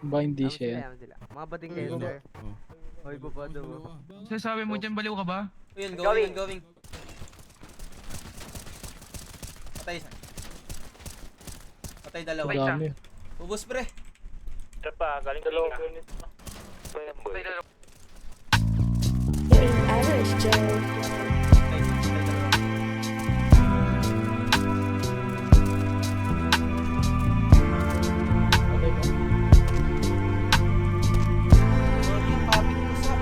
Ba hindi Tama siya sila, yan? tama sila. Mga bading kayo, sir. Oy, baba daw. Sasabi mo dyan, baliw ka ba? Yun, going, going. Patay isa. Patay dalawa. Dami. Ubus pre. Isa pa, galing dalawang unit. You're in Irish, Joe. Patay isa, patay dalawa. Patay ka? Gogi, kapit mo sa.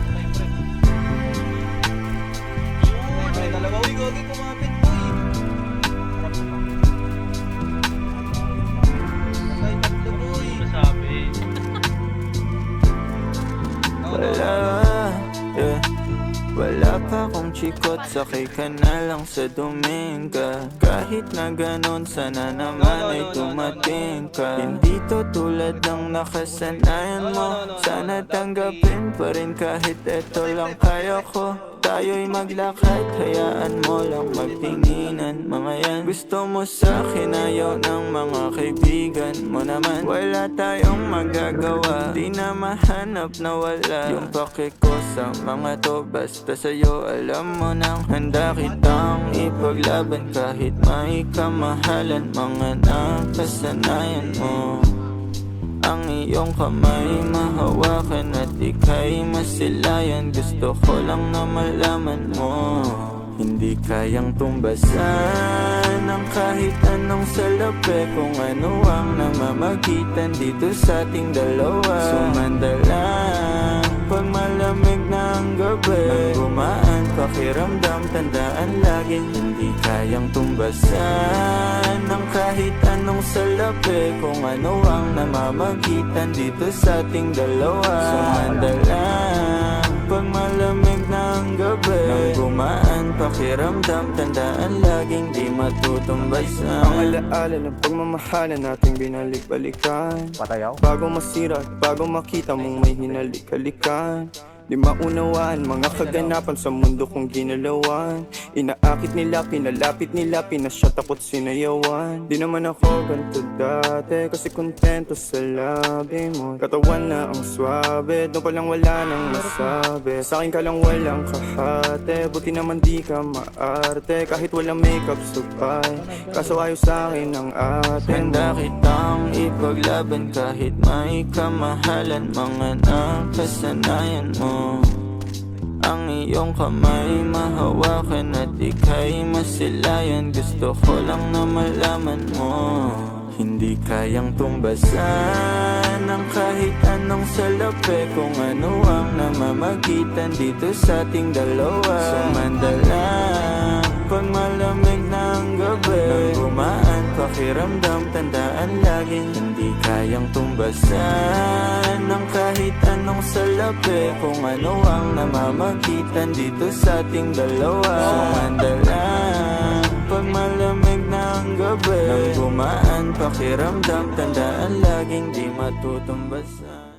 Patay pre. Patay dalawa. Uy, Gogi, kumapit mo eh. Harap mo pa. Patay tatlo boy. Masabi. Wala pa akong chikot, sakay ka na lang sa Dominga. Kahit na ganon, sana naman ay dumating ka. Hindi to tulad ng nakasanayan mo. Sana tanggapin pa rin kahit eto lang kaya ko. Tayo'y maglakad, hayaan mo lang magtinginan. Mga yan, gusto mo sa'kin, ayaw ng mga kaibigan mo naman. Wala tayong magagawa, di na mahanap na wala. Yung pake ko sa mga to, basta sa'yo alam mo nang handa kitang ipaglaban. Kahit may kamahalan, mga nakasanayan mo. Ang iyong kamay mahawakan at ika'y masilayan. Gusto ko lang na malaman mo, hindi kayang tumbasan ng kahit anong salapi. Kung ano ang namamagitan dito sa ating dalawa. Sumandalang pag malamig na ang gabi, nang gumaan pakiramdam, tandaan laging hindi kayang tumbasan ng kahit anong salapi. Kung ano ang namamagitan dito sa ating dalawa. Sumandalang pag malamig na ang gabi, nang gumaan pakiramdam, tandaan laging di matutumbasan. Ang alaala ng pagmamahalan nating binalik-balikan. Patayaw? Bago masira at bago makita mong may hinalik-halikan. Di maunawaan mga kaganapan sa mundo kong ginalawan. Inaakit nila, pinalapit nila, pinasyat ako't sinayawan. Di naman ako ganito dati, kasi kontento sa labi mo. Katawan na ang swabe, doon palang wala nang masabi. Sa'kin ka lang walang kahate, buti naman di ka maarte. Kahit walang makeup subay, kaso ayaw sa'kin ang atin. Handa kitang ipaglaban kahit may kamahalan, mga nakasanayan mo. Ang iyong kamay mahawakan at ika'y masilayan. Gusto ko lang na malaman mo, hindi kayang tumbasan ng kahit anong salapi. Kung ano ang namamagitan dito sa ating dalawa. Sumandalang pag malamig na ang gabi, nang gumaan pakiramdam, tandaan laging hindi kayang tumbasan ng kahit anong salapi. Kung ano ang namamagitan dito sa ating dalawa. Sumandalang pag malamig na ang gabi, nang gumaan pakiramdam, tandaan laging di matutumbasan.